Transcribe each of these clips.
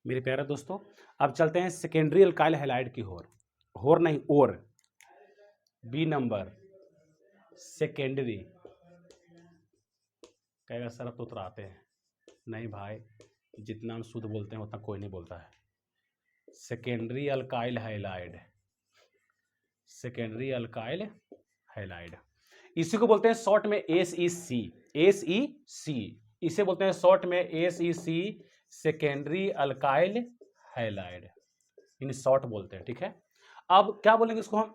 मेरे प्यारे दोस्तों, अब चलते हैं सेकेंडरी अल्काइल हैलाइड की ओर नहीं और। B number secondary. कहेगा सर अब तो उतराते हैं। नहीं भाई, जितना हम शुद्ध बोलते हैं उतना कोई नहीं बोलता है। Secondary alkyl halide, secondary alkyl halide, इसी को बोलते हैं शॉर्ट में SEC। SEC इसे बोलते हैं शॉर्ट में SEC, secondary alkyl halide, in short बोलते हैं। ठीक है, अब क्या बोलेंगे इसको हम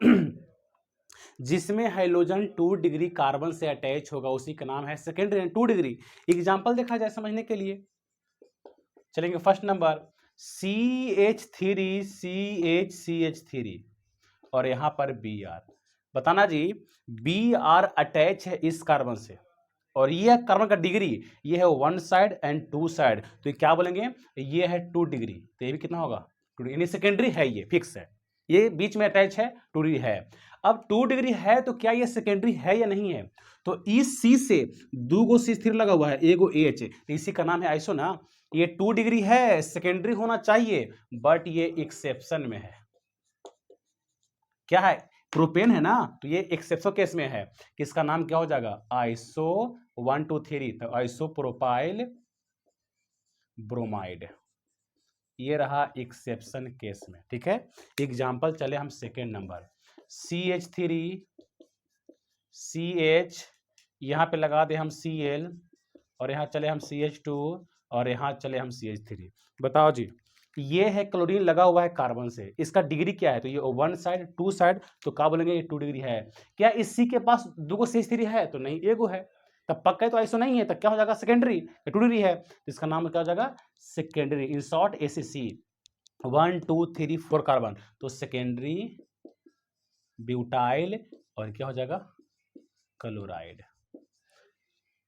जिसमें हाइड्रोजन 2 डिग्री कार्बन से अटैच होगा उसी का नाम है सेकेंडरी। 2 डिग्री एग्जांपल देखा जाए समझने के लिए, चलेंगे फर्स्ट नंबर CH3 और यहां पर Br। बताना जी, Br अटैच है इस कार्बन से और ये कार्बन का डिग्री, ये है 1 साइड एंड 2 साइड, तो ये क्या बोलेंगे, ये है 2 डिग्री, तो ये भी कितना होगा 2 डिग्री, यानी सेकेंडरी है, ये फिक्स है, ये बीच में अटैच है, 2 डिग्री है। अब 2 डिग्री है तो क्या ये सेकेंडरी है या नहीं है, तो इस C से 2 गो C स्थिर लगा हुआ है, एगो H, तो इसी का नाम है आइसो ना। ये 2 डिग्री है, सेकेंडरी होना चाहिए, बट ये एक्सेप्शन में है। क्या है, प्रोपेन है ना, तो ये एक्सेप्शन केस में है कि इसका नाम क्या हो जाएगा, आइसो 1 2 3, तो आइसोप्रोपाइल ब्रोमाइड, ये रहा एक्सेप्शन केस में। ठीक है, एग्जांपल चले हम सेकेंड नंबर CH3CH, यहां पे लगा दे हम Cl और यहां चले हम CH2 और यहां चले हम CH3। बताओ जी, ये है क्लोरीन लगा हुआ है कार्बन से, इसका डिग्री क्या है, तो ये 1 साइड 2 साइड, तो क्या बोलेंगे ये 2 डिग्री है। क्या इस C के पास 2 गो CH3 है, तो नहीं, एगो है, तब पक्का है तो आइसो नहीं है, तब क्या हो जाएगा सेकेंडरी, 2 डिग्री है, तो इसका नाम क्या हो जाएगा secondary, in short SEC 1 2 3 4 carbon, तो सेकेंडरी ब्यूटाइल और क्या हो जाएगा क्लोराइड।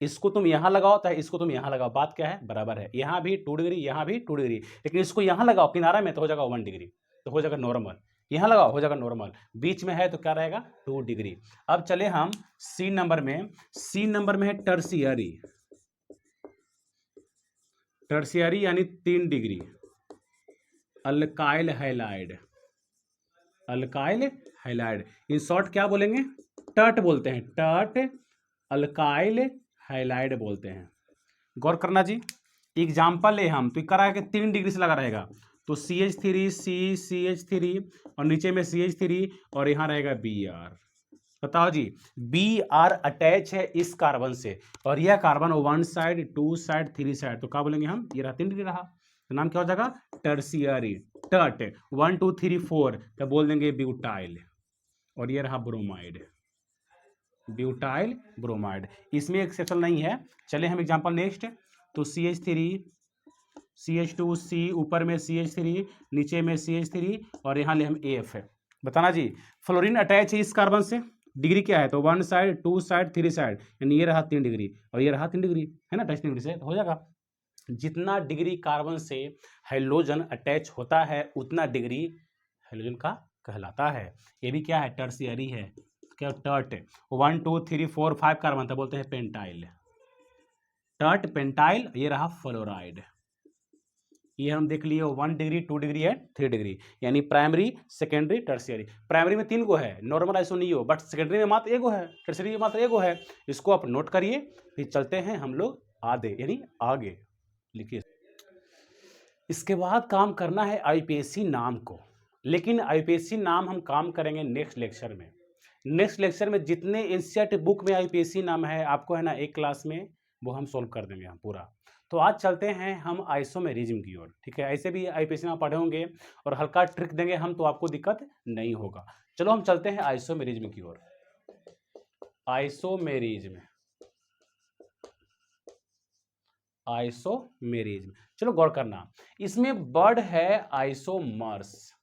इसको तुम यहां लगाओ चाहे इसको तुम यहां लगाओ, बात क्या है, बराबर है, यहां भी 2 डिग्री यहां भी 2 डिग्री, लेकिन इसको यहां लगाओ किनारा में तो हो जाएगा 1 डिग्री, तो हो जाएगा नॉर्मल, यहां लगाओ हो जाएगा नॉर्मल, बीच में है तो क्या रहेगा 2 डिग्री। अब चले हम C नंबर में, C नंबर में है टर्शियरी, टर्शियरी यानी 3 degree alkyl halide, alkyl halide, in short क्या बोलेंगे, टर्ट बोलते हैं, टर्ट अल्काइल हैलाइड बोलते हैं। गौर करना जी, एग्जाम्पल ले हम, तो करा है कि 3 डिग्री से लगा रहेगा, तो CH3 और नीचे में CH3 और यहां रहेगा Br। बताओ जी, Br अटैच है इस कार्बन से और यह कार्बन 1 साइड 2 साइड 3 साइड, तो क्या बोलेंगे हम, ये रहा 3 डिग्री रहा, तो नाम क्या हो जाएगा टर्शियरी, टर्ट 1 2 3 4, तो बोल देंगे ब्यूटाइल और ये रहा ब्रोमाइड, ब्यूटाइल ब्रोमाइड, इसमें एक्सेप्शन नहीं है। चले हम एग्जांपल नेक्स्ट, तो CH3 CH2C, ऊपर में CH3 नीचे में CH3 और यहाँ ले हम AF है। बताना जी, फ्लोरीन अटैच है इस कार्बन से, डिग्री क्या है, तो 1 साइड 2 साइड 3 साइड, यानी ये रहा 3 डिग्री और ये रहा 3 डिग्री, है ना, 10 डिग्री से तो हो जाएगा। जितना डिग्री कार्बन से हाइड्रोजन अटैच होता है उतना डिग्री हाइड्रोजन का कहलाता है। ये भी क्या है, टर्शियरी है, क्या टर्ट 1 2 3 4 5 कार्बन था, बोलते हैं पेंटाइल, टर्ट पेंटाइल, ये रहा फ्लोराइड। ये हम देख लिए 1 डिग्री 2 डिग्री है 3 डिग्री, यानी प्राइमरी सेकेंडरी टर्शियरी। प्राइमरी में 3 गो है, नॉर्मल आइसोनियो, बट सेकेंडरी में मात्र एगो है, टर्शियरी में मात्र एगो है। इसको आप नोट करिए, फिर चलते हैं हम लोग आगे, यानी आगे लिखिए। इसके बाद काम करना है IUPAC नाम को, लेकिन IUPAC नाम हम काम करेंगे नेक्स्ट लेक्चर में। नेक्स्ट लेक्चर में जितने NCERT बुक में IUPAC नाम है आपको है ना एक क्लास में वो हम सोल्व कर देंगे हम पूरा। तो आज चलते हैं हम आइसोमेरिज्म की ओर। ठीक है, ऐसे भी IUPAC नाम पढ़े होंगे और हल्का ट्रिक देंगे हम, तो आपको दिक्कत नहीं होगा। चलो हम चलते हैं आइसोमेरिज्म की ओर। आइसोमेरिज्म, आइसोमेरिज्म, चलो गौर करना, इसमें वर्ड है आइसोमर्स,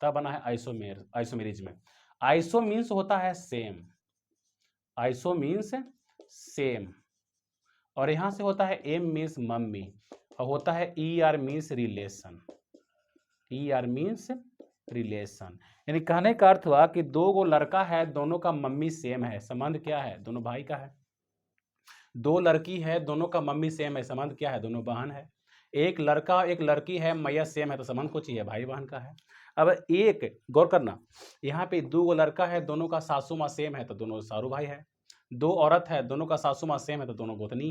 तब बना है आइसोमेरिज्म। आइसो मीन्स होता है सेम, आइसो मीन्स सेम, और यहां से होता है एम मीन्स मम्मी, और होता है ER means relation, ER means relation, यानी कहने का अर्थ हुआ कि 2 गो लड़का है, दोनों का मम्मी सेम है, संबंध क्या है, दोनों भाई का है। 2 लड़की है, दोनों का मम्मी सेम है, संबंध क्या है, दोनों बहन है। एक लड़का एक लड़की है, मैया सेम है तो संबंध कुछ ही है, भाई बहन का है। अब एक गौर करना, यहाँ पे 2 लड़का है, दोनों का सासू माँ सेम है तो दोनों सारू भाई है। 2 औरत है, दोनों का सासू माँ सेम है तो दोनों गोतनी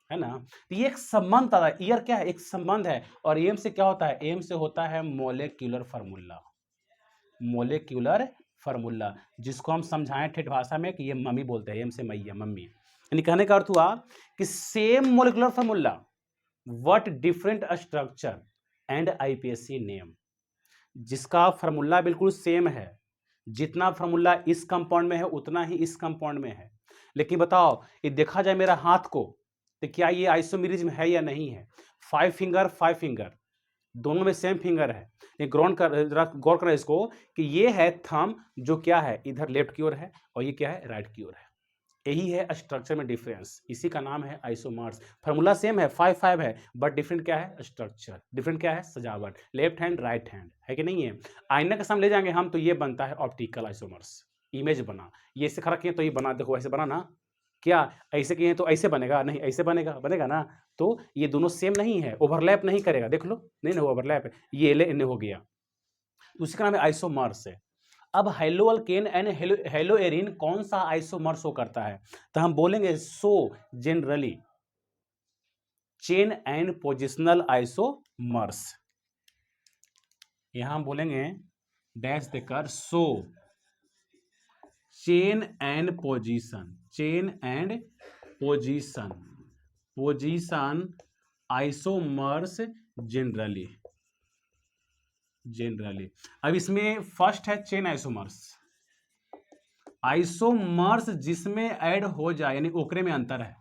है ना। तो ये एक संबंध आता है, ईयर क्या है, एक संबंध है। और एम से क्या होता है, एम से होता है मोलेक्युलर फार्मूला, मोलेक्युलर फार्मूला, जिसको हम समझाएं ठेठ भाषा में कि ये मम्मी बोलते हैं, एम से मैया मम्मी। यानी कहने का अर्थ हुआ कि same molecular formula what different structure and IPSC name, जिसका फार्मूला बिल्कुल सेम है, जितना फार्मूला इस कंपाउंड में है उतना ही इस कंपाउंड में है। लेकिन बताओ ये देखा जाए मेरा हाथ को तो क्या ये आइसोमेरिज्म है या नहीं है। 5 फिंगर दोनों में सेम फिंगर है। ये गौर करना इसको कि ये है थंब जो क्या है इधर लेफ्ट की ओर है और ये क्या है राइट की ओर है। यही है स्ट्रक्चर में डिफरेंस, इसी का नाम है आइसोमर्स। फार्मूला सेम है 5 है बट डिफरेंट क्या है स्ट्रक्चर, डिफरेंट क्या है सजावट, लेफ्ट हैंड राइट हैंड है कि नहीं है। आईना के सामने ले जाएंगे हम तो ये बनता है ऑप्टिकल आइसोमर्स। इमेज बना, ये ऐसे खड़ा किए तो ये बना, देखो ऐसे बना ना, क्या ऐसे किए तो ऐसे बनेगा नहीं, ऐसे बनेगा ना। तो ये दोनों सेम नहीं है, ओवरलैप नहीं करेगा, देख लो नहीं ना ओवरलैप, ये ले इन्हें हो गया, उसका नाम है आइसोमर्स है। अब हेलोअल्केन एंड हेलोएरिन कौन सा आइसोमर्स हो करता है, तो हम बोलेंगे so generally chain and positional isomers. यहां हम बोलेंगे डैश देकर so chain and position, chain and position isomers generally. अब इसमें फर्स्ट है चेन आइसोमर्स। आइसोमर्स जिसमें ऐड हो जाए यानी ओकरे में अंतर है।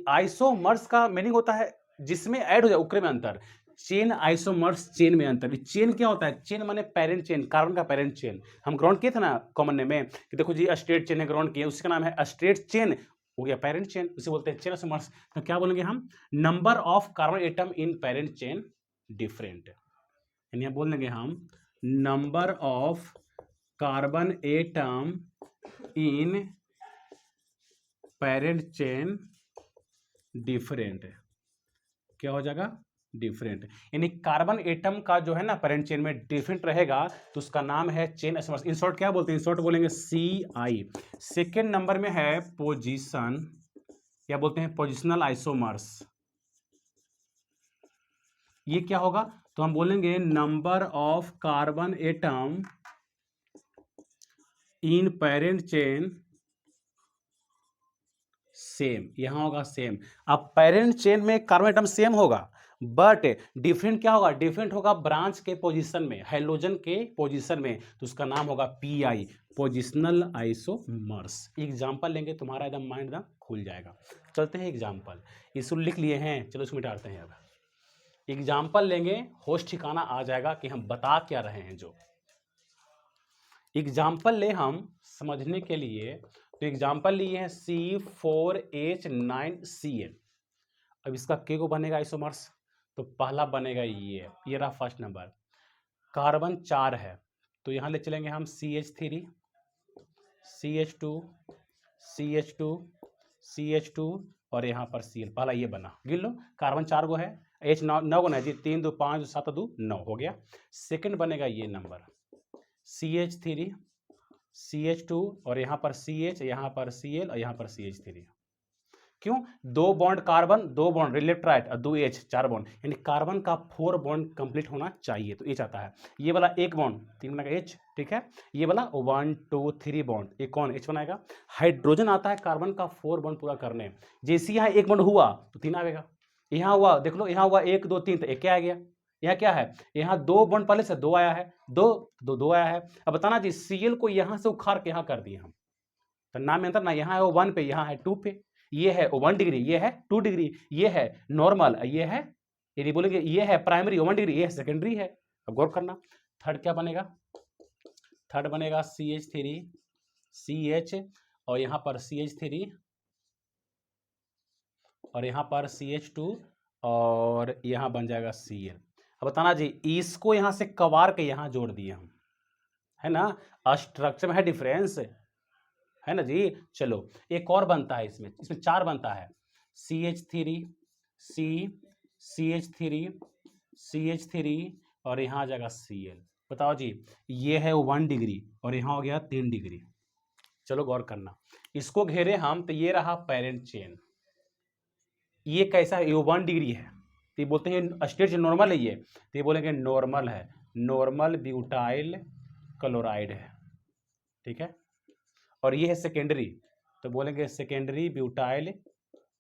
आइसोमर्स का मीनिंग होता है जिसमें ऐड हो जाए ओकरे में अंतर। चेन आइसोमर्स चेन में अंतर। चेन क्या होता है, चेन माने पेरेंट चेन, कार्बन का पेरेंट चेन। हम ग्राउंड किए थे ना कॉमन में कि देखो जी स्ट्रेट चेन है ग्राउंड किए, उसका नाम है स्ट्रेट चेन, हो गया पेरेंट चेन, उसे बोलते हैं चेन आइसोमर्स। तो क्या बोलेंगे हम, number of carbon atom in parent chain different, यानी बोल देंगे हम number of carbon atom in parent chain different. क्या हो जाएगा डिफरेंट, यानी कार्बन एटम का जो है ना पेरेंट चेन में डिफरेंट रहेगा तो उसका नाम है चेन आइसोमर्स। इन शॉर्ट क्या बोलते हैं, इन शॉर्ट बोलेंगे CI। सेकेंड नंबर में है पोजीशन, क्या बोलते हैं पोजिशनल आइसोमर्स। ये क्या होगा, तो हम बोलेंगे number of carbon atom in parent chain same, यहां होगा सेम। अब पेरेंट चेन में कार्बन एटम सेम होगा बट डिफरेंट क्या होगा, डिफरेंट होगा ब्रांच के पोजीशन में, हाइड्रोजन के पोजीशन में, तो उसका नाम होगा PI, पोजिशनल आइसोमर्स। एग्जांपल लेंगे तुम्हारा एकदम माइंड एकदम खुल जाएगा। चलते हैं एग्जांपल, इसको लिख लिए हैं, चलो इसको मिटाते हैं। अब एग्जाम्पल लेंगे, होश ठिकाना आ जाएगा कि हम बता क्या रहे हैं। जो एग्जाम्पल ले हम समझने के लिए, तो एग्जाम्पल लिए हैं C4H9Cl। अब इसका के को बनेगा आइसोमर्स, तो पहला बनेगा ये रहा फर्स्ट नंबर। कार्बन 4 है तो यहां ले चलेंगे हम CH3 CH2 CH2 CH2 और यहाँ पर Cl, पहला ये बना, गिन लो कार्बन 4 गो है, H 9 गो ना जी, 3 2 5 7 2 9 हो गया। सेकंड बनेगा ये नंबर CH3 CH2 और यहाँ पर CH, यहाँ पर Cl और यहाँ पर CH3। क्यों, 2 bond carbon, 2 bond left right और 2 H, 4 बॉन्ड, यानी कार्बन का 4 बॉन्ड कंप्लीट होना चाहिए, तो H आता है। ये वाला एक बॉन्ड 3 बनेगा H, ठीक है। ये वाला 1 2 3 बॉन्ड, एक कौन H बनाएगा। हाइड्रोजन आता है कार्बन का 4 बॉन्ड पूरा करने, जैसे यहाँ एक बॉन्ड हुआ तो 3 आएगा। यहाँ हुआ देख लो, यहाँ हुआ 1 2 3 तो एक क्या आ गया। यहाँ क्या है, यहाँ 2 बॉन्ड पहले से 2 आया है, 2 आया है। अब बताना जी Cl को यहाँ से उखाड़ के यहाँ कर दिए हम, तो नाम में अंतर ना, यहाँ है 1 पे, यहाँ है 2 पे। ये है 1 डिग्री, ये है 2 डिग्री, ये है नॉर्मल, ये है, यदि बोलेंगे ये है प्राइमरी 1 डिग्री, ये है सेकेंडरी है। अब गौर करना, थर्ड क्या बनेगा, थर्ड बनेगा CH3 CH और यहाँ पर CH3 और यहाँ पर CH2 और यहाँ बन जाएगा Cl। अब बताना जी इसको यहाँ से कवार के यहाँ जोड़ दिए हम, है ना, स्ट्रक्चर में है डिफरेंस, है ना जी। चलो एक और बनता है, इसमें 4 बनता है CH3 C CH3 और यहाँ आ जाएगा Cl। बताओ जी, ये है 1 डिग्री और यहाँ हो गया 3 डिग्री। चलो गौर करना, इसको घेरे हम तो ये रहा पेरेंट चेन। ये कैसा है? ये 1 डिग्री है तो ये बोलते हैं स्टेट नॉर्मल है ये, तो ये बोलेंगे नॉर्मल है, नॉर्मल ब्यूटाइल क्लोराइड है, ठीक है। और ये है सेकेंडरी, तो बोलेंगे सेकेंडरी ब्यूटाइल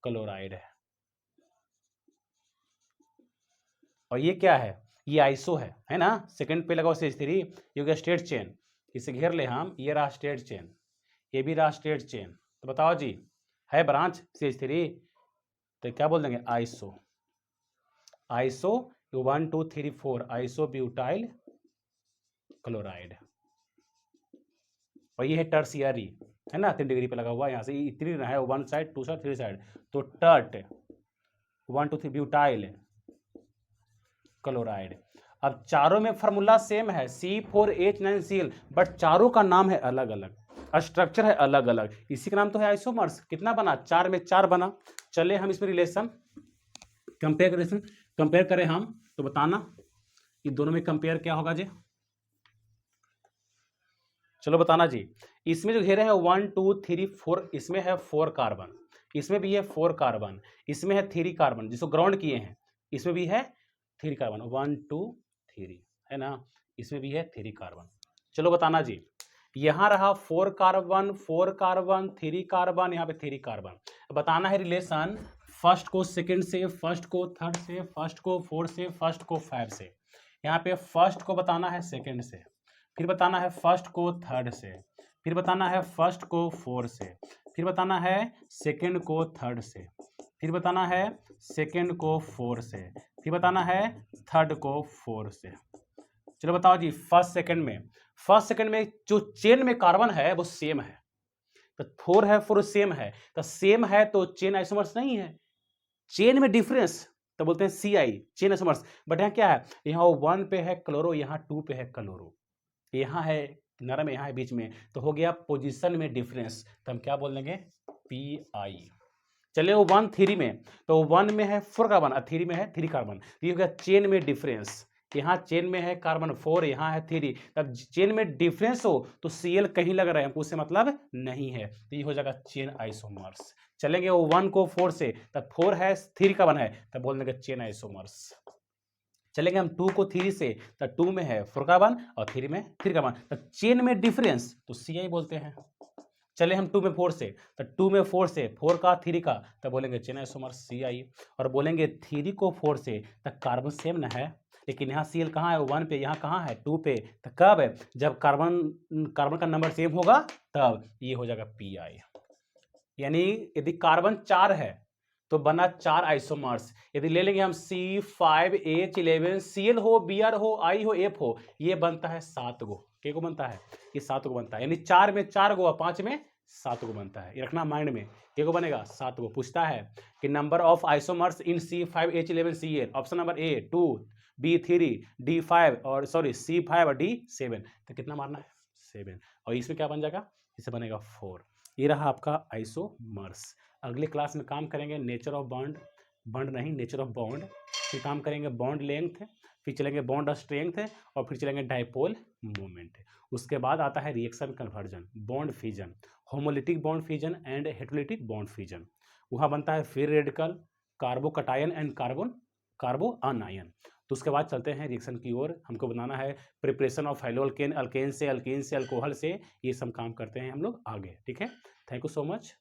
क्लोराइड है। और ये क्या है? ये आइसो है ना, सेकंड पे लगा CH3, ये हो गया स्टेट चेन, इसे घेर ले हम, ये रहा स्टेट चेन, ये भी रहा स्टेट चेन। तो बताओ जी, है ब्रांच CH3, तो क्या बोल देंगे? आइसो। 1 2 3 4 iso butyl chloride. और ये है टर्शियरी, है ना, 3 डिग्री पे लगा हुआ, यहाँ से इतनी है 1 साइड 2 साइड 3 साइड, तो टर्ट 1 2 3 ब्यूटाइल क्लोराइड। अब चारों में फार्मूला सेम है C4H9Cl, बट चारों का नाम है अलग अलग, स्ट्रक्चर है अलग अलग, इसी का नाम तो है आइसोमर्स। कितना बना? 4 में 4 बना। चले हम इसमें रिलेशन कंपेयर करें हम, तो बताना इन दोनों में कंपेयर क्या होगा जी? चलो बताना जी। इसमें जो घेरे हैं 1 2 3 4, इसमें है 4 कार्बन, इसमें भी है 4 कार्बन, इसमें है 3 कार्बन जिसको ग्राउंड किए हैं, इसमें भी है 3 कार्बन, 1 2 3 है ना, इसमें भी है 3 कार्बन। चलो बताना जी, यहाँ रहा 4 कार्बन 4 कार्बन 3 कार्बन, यहाँ पे 3 कार्बन। बताना है रिलेशन फर्स्ट को सेकंड से, फर्स्ट को थर्ड से, फर्स्ट को 4 से, फर्स्ट को 5 से। यहाँ पे फर्स्ट को बताना है सेकंड से, फिर बताना है फर्स्ट को थर्ड से, फिर बताना है फर्स्ट को 4 से, फिर बताना है सेकंड को थर्ड से, फिर बताना है सेकंड को 4 से, फिर बताना है थर्ड को 4 से। चलो बताओ जी, फर्स्ट सेकंड में जो चेन में कार्बन है वो सेम है, तो 4 है 4 सेम है, तो सेम है तो चेन आइसोमर्स नहीं है। चेन में डिफरेंस तो बोलते हैं CI, चेन आइसोमर्स। बट यहाँ क्या है? यहाँ 1 पे है क्लोरो, यहाँ 2 पे है क्लोरो, यहाँ है किनारे में, यहाँ है बीच में, तो हो गया पोजीशन में डिफरेंस, तो हम क्या बोल देंगे? PI। चले वो 1 3 में, तो 1 में है 4 कार्बन और 3 में है 3 कार्बन, ये हो गया चेन में डिफरेंस। यहाँ चेन में है कार्बन 4, यहाँ है 3, तब चेन में डिफरेंस हो तो Cl कहीं लग रहा है, हमको उससे मतलब नहीं है, तो ये हो जाएगा चेन आइसोमर्स। चलेंगे वो 1 को 4 से, तब 4 है 3 कार्बन है, तब बोल देंगे चेन आइसोमर्स। चलेंगे हम 2 को 3 से, तो 2 में है 4 कार्बन और 3 में 3 कार्बन, तो चेन में डिफरेंस तो CI बोलते हैं। चले हम 2 में 4 से, तो 2 में 4 से, 4 का 3 का, तो बोलेंगे चेन आइसोमर्स CI। और बोलेंगे 3 को 4 से, तो कार्बन सेम ना है, लेकिन यहाँ Cl कहाँ है? 1 पे, यहाँ कहाँ है? 2 पे, तो कब है? जब कार्बन का नंबर सेम होगा तब ये हो जाएगा PI। यानी यदि कार्बन 4 है तो बना 4 आइसोमर्स। यदि ले लेंगे हम C5H11, Cl हो, Br हो, I हो, F हो, ये बनता है 7 गो। क्या को बनता है? ये 7 गो बनता है, यानी 4 में 4 गो और 5 में 7 गो बनता है। ये रखना माइंड में, क्या को बनेगा? 7 गो। पूछता है कि number of isomers in C5H11Cl, option number A 2, B 3, D 5 और सॉरी C 5 और D 7, तो कितना मारना है? 7। और इसमें क्या बन जाएगा? इससे बनेगा 4। ये रहा आपका आइसोमर्स। अगले क्लास में काम करेंगे नेचर ऑफ बॉन्ड नहीं, नेचर ऑफ बॉन्ड, फिर काम करेंगे बॉन्ड लेंथ, फिर चलेंगे बॉन्ड स्ट्रेंथ, और फिर चलेंगे डाइपोल मोमेंट। उसके बाद आता है reaction conversion, bond fission, homolytic bond fission and heterolytic bond fission. वहाँ बनता है फिर रेडिकल, कार्बोकटायन एंड कार्बो अनायन। तो उसके बाद चलते हैं रिएक्शन की ओर। हमको बनाना है प्रिपरेशन ऑफ हैलोअल्केन, अल्केन से अल्कोहल से, ये सब काम करते हैं हम लोग आगे। ठीक है, थैंक यू सो मच।